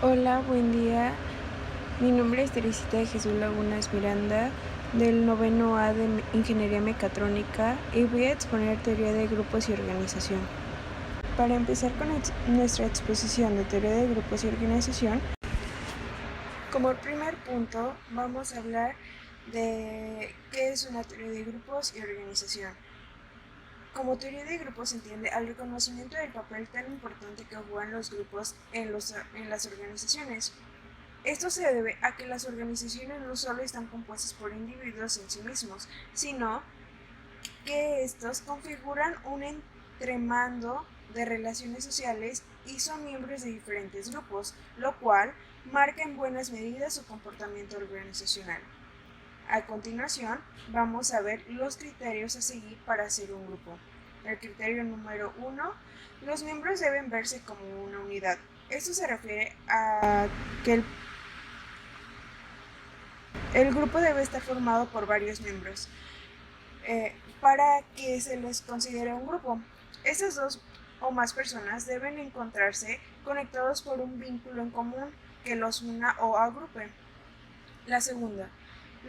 Hola, buen día. Mi nombre es Teresita de Jesús Lagunas Miranda, del noveno A de Ingeniería Mecatrónica, y voy a exponer teoría de grupos y organización. Para empezar con nuestra exposición de teoría de grupos y organización, como primer punto vamos a hablar de qué es una teoría de grupos y organización. Como teoría de grupos se entiende al reconocimiento del papel tan importante que juegan los grupos en las organizaciones. Esto se debe a que las organizaciones no solo están compuestas por individuos en sí mismos, sino que estos configuran un entremando de relaciones sociales y son miembros de diferentes grupos, lo cual marca en buenas medidas su comportamiento organizacional. A continuación, vamos a ver los criterios a seguir para ser un grupo. El criterio número 1, los miembros deben verse como una unidad. Esto se refiere a que el grupo debe estar formado por varios miembros para que se les considere un grupo. Esas dos o más personas deben encontrarse conectados por un vínculo en común que los una o agrupe. La segunda,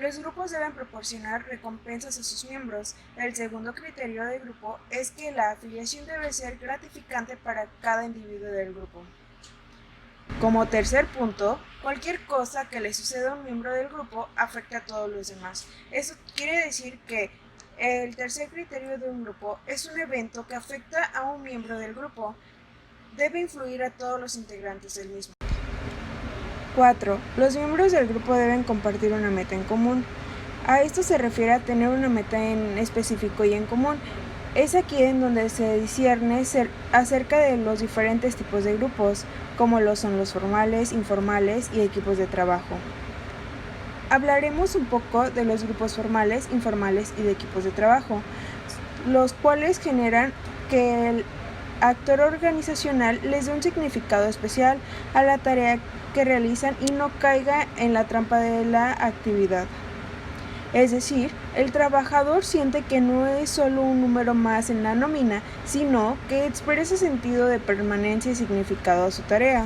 los grupos deben proporcionar recompensas a sus miembros. El segundo criterio de grupo es que la afiliación debe ser gratificante para cada individuo del grupo. Como tercer punto, cualquier cosa que le suceda a un miembro del grupo afecta a todos los demás. Eso quiere decir que el tercer criterio de un grupo es un evento que afecta a un miembro del grupo. Debe influir a todos los integrantes del mismo. 4. Los miembros del grupo deben compartir una meta en común. A esto se refiere a tener una meta en específico y en común. Es aquí en donde se discierne acerca de los diferentes tipos de grupos, como lo son los formales, informales y equipos de trabajo. Hablaremos un poco de los grupos formales, informales y de equipos de trabajo, los cuales generan que el actor organizacional les dé un significado especial a la tarea que realizan y no caiga en la trampa de la actividad. Es decir, el trabajador siente que no es solo un número más en la nómina, sino que expresa sentido de permanencia y significado a su tarea.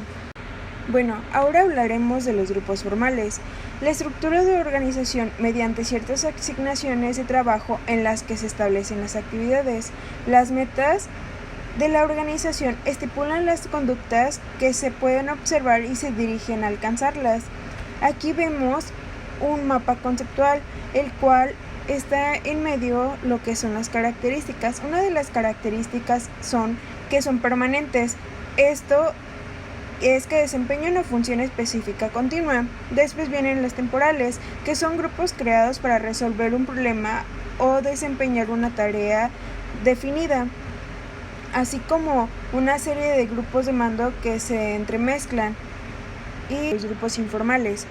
Bueno, ahora hablaremos de los grupos formales. La estructura de organización mediante ciertas asignaciones de trabajo en las que se establecen las actividades. Las metas de la organización estipulan las conductas que se pueden observar y se dirigen a alcanzarlas. Aquí vemos un mapa conceptual, el cual está en medio lo que son las características. Una de las características son que son permanentes. Esto es que desempeñan una función específica continua. Después vienen las temporales, que son grupos creados para resolver un problema o desempeñar una tarea definida, así como una serie de grupos de mando que se entremezclan, y los grupos informales,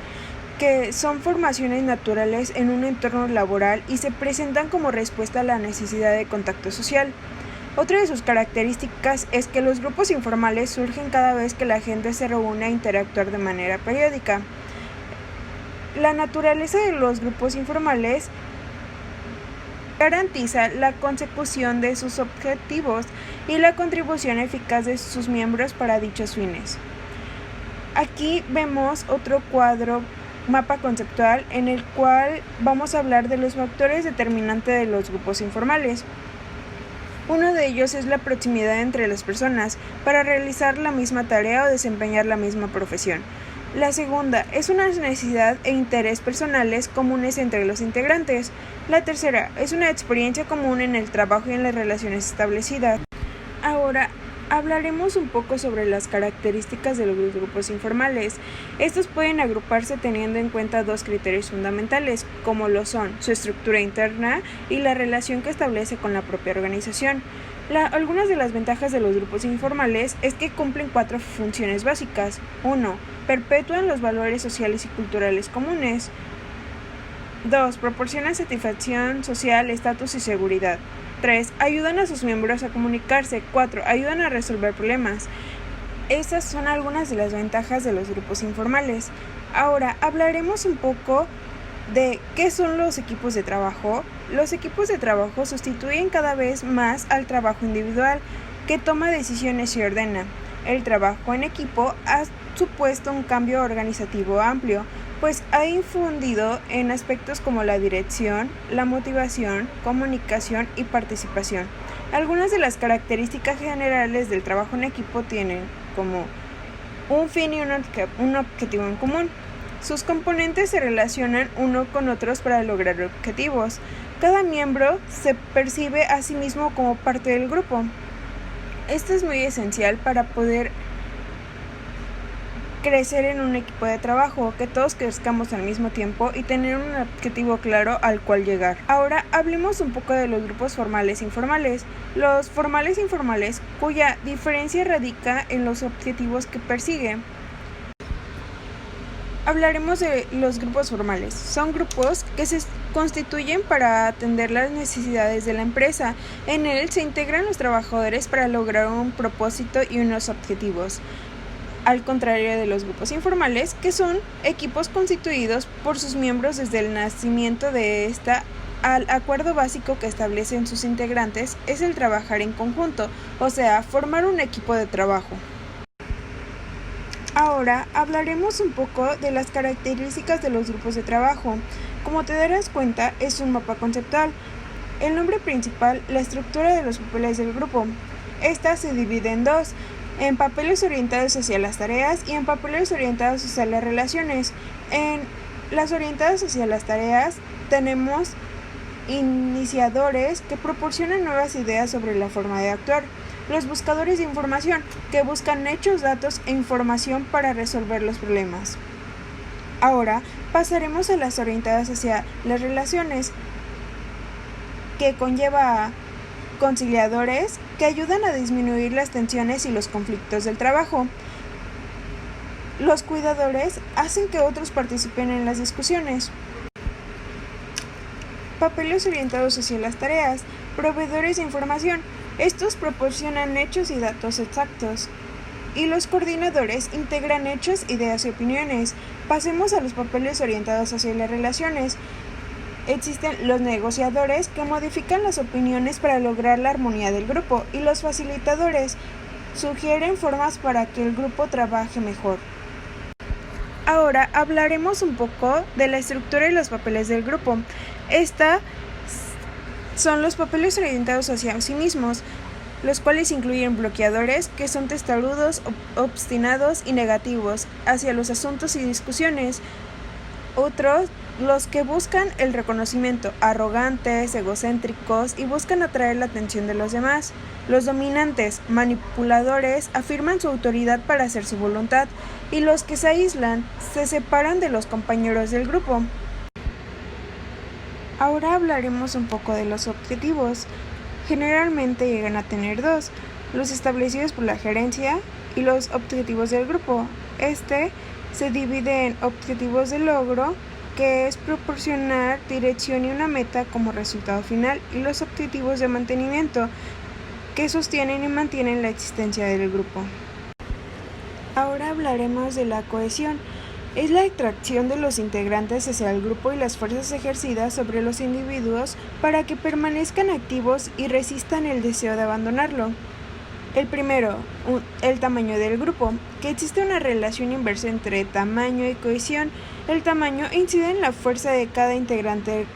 que son formaciones naturales en un entorno laboral y se presentan como respuesta a la necesidad de contacto social. Otra de sus características es que los grupos informales surgen cada vez que la gente se reúne a interactuar de manera periódica. La naturaleza de los grupos informales garantiza la consecución de sus objetivos y la contribución eficaz de sus miembros para dichos fines. Aquí vemos otro mapa conceptual en el cual vamos a hablar de los factores determinantes de los grupos informales. Uno de ellos es la proximidad entre las personas para realizar la misma tarea o desempeñar la misma profesión. La segunda es una necesidad e interés personales comunes entre los integrantes. La tercera es una experiencia común en el trabajo y en las relaciones establecidas. Ahora hablaremos un poco sobre las características de los grupos informales. Estos pueden agruparse teniendo en cuenta dos criterios fundamentales, como lo son su estructura interna y la relación que establece con la propia organización. Algunas de las ventajas de los grupos informales es que cumplen 4 funciones básicas. 1. Perpetúan los valores sociales y culturales comunes. 2. Proporcionan satisfacción social, estatus y seguridad. 3. Ayudan a sus miembros a comunicarse. 4. Ayudan a resolver problemas. Estas son algunas de las ventajas de los grupos informales. Ahora hablaremos un poco de qué son los equipos de trabajo. Los equipos de trabajo sustituyen cada vez más al trabajo individual, que toma decisiones y ordena. El trabajo en equipo ha supuesto un cambio organizativo amplio, pues ha infundido en aspectos como la dirección, la motivación, comunicación y participación. Algunas de las características generales del trabajo en equipo tienen como un fin y un objetivo en común. Sus componentes se relacionan uno con otros para lograr objetivos. Cada miembro se percibe a sí mismo como parte del grupo. Esto es muy esencial para poder crecer en un equipo de trabajo, que todos crezcamos al mismo tiempo y tener un objetivo claro al cual llegar. Ahora hablemos un poco de los grupos formales e informales. Los formales e informales, cuya diferencia radica en los objetivos que persiguen. Hablaremos de los grupos formales. Son grupos que se constituyen para atender las necesidades de la empresa. En él se integran los trabajadores para lograr un propósito y unos objetivos. Al contrario de los grupos informales, que son equipos constituidos por sus miembros desde el nacimiento de esta al acuerdo básico que establecen sus integrantes es el trabajar en conjunto, o sea, formar un equipo de trabajo. Ahora hablaremos un poco de las características de los grupos de trabajo. Como te darás cuenta, es un mapa conceptual. El nombre principal, la estructura de los papeles del grupo. Esta se divide en dos, en papeles orientados hacia las tareas y en papeles orientados hacia las relaciones. En las orientadas hacia las tareas tenemos iniciadores que proporcionan nuevas ideas sobre la forma de actuar. Los buscadores de información, que buscan hechos, datos e información para resolver los problemas. Ahora pasaremos a las orientadas hacia las relaciones, que conlleva a conciliadores, que ayudan a disminuir las tensiones y los conflictos del trabajo. Los cuidadores hacen que otros participen en las discusiones. Papeles orientados hacia las tareas, proveedores de información. Estos proporcionan hechos y datos exactos. Y los coordinadores integran hechos, ideas y opiniones. Pasemos a los papeles orientados hacia las relaciones. Existen los negociadores, que modifican las opiniones para lograr la armonía del grupo, y los facilitadores sugieren formas para que el grupo trabaje mejor. Ahora hablaremos un poco de la estructura y los papeles del grupo. Esta son los papeles orientados hacia sí mismos, los cuales incluyen bloqueadores, que son testarudos, obstinados y negativos hacia los asuntos y discusiones. Otros, los que buscan el reconocimiento, arrogantes, egocéntricos y buscan atraer la atención de los demás. Los dominantes, manipuladores, afirman su autoridad para hacer su voluntad, y los que se aíslan, se separan de los compañeros del grupo. Ahora hablaremos un poco de los objetivos. Generalmente llegan a tener dos, los establecidos por la gerencia y los objetivos del grupo. Este se divide en objetivos de logro, que es proporcionar dirección y una meta como resultado final, y los objetivos de mantenimiento, que sostienen y mantienen la existencia del grupo. Ahora hablaremos de la cohesión. Es la atracción de los integrantes hacia el grupo y las fuerzas ejercidas sobre los individuos para que permanezcan activos y resistan el deseo de abandonarlo. El primero, el tamaño del grupo, que existe una relación inversa entre tamaño y cohesión. El tamaño incide en la fuerza de cada integrante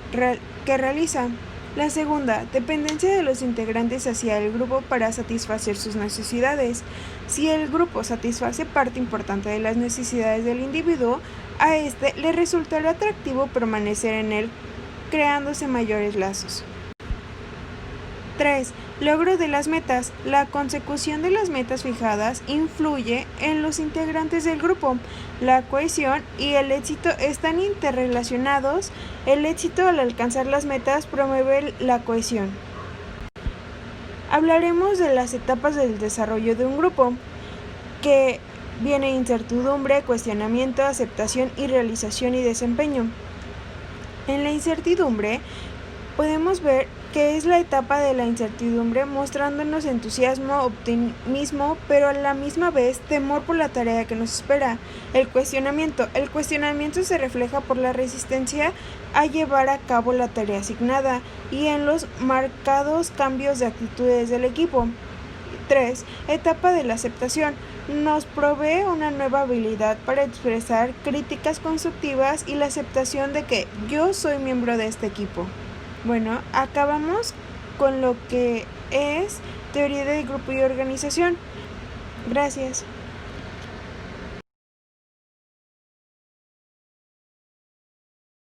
que realiza. La segunda, dependencia de los integrantes hacia el grupo para satisfacer sus necesidades. Si el grupo satisface parte importante de las necesidades del individuo, a este le resultará atractivo permanecer en él, creándose mayores lazos. 3. Logro de las metas. La consecución de las metas fijadas influye en los integrantes del grupo. La cohesión y el éxito están interrelacionados. El éxito al alcanzar las metas promueve la cohesión. Hablaremos de las etapas del desarrollo de un grupo, que viene incertidumbre, cuestionamiento, aceptación y realización y desempeño. En la incertidumbre podemos ver que es la etapa de la incertidumbre, mostrándonos entusiasmo, optimismo, pero a la misma vez temor por la tarea que nos espera. El cuestionamiento se refleja por la resistencia a llevar a cabo la tarea asignada y en los marcados cambios de actitudes del equipo. 3. Etapa de la aceptación. nos provee una nueva habilidad para expresar críticas constructivas y la aceptación de que yo soy miembro de este equipo. Bueno, acabamos con lo que es teoría de grupo y organización. Gracias.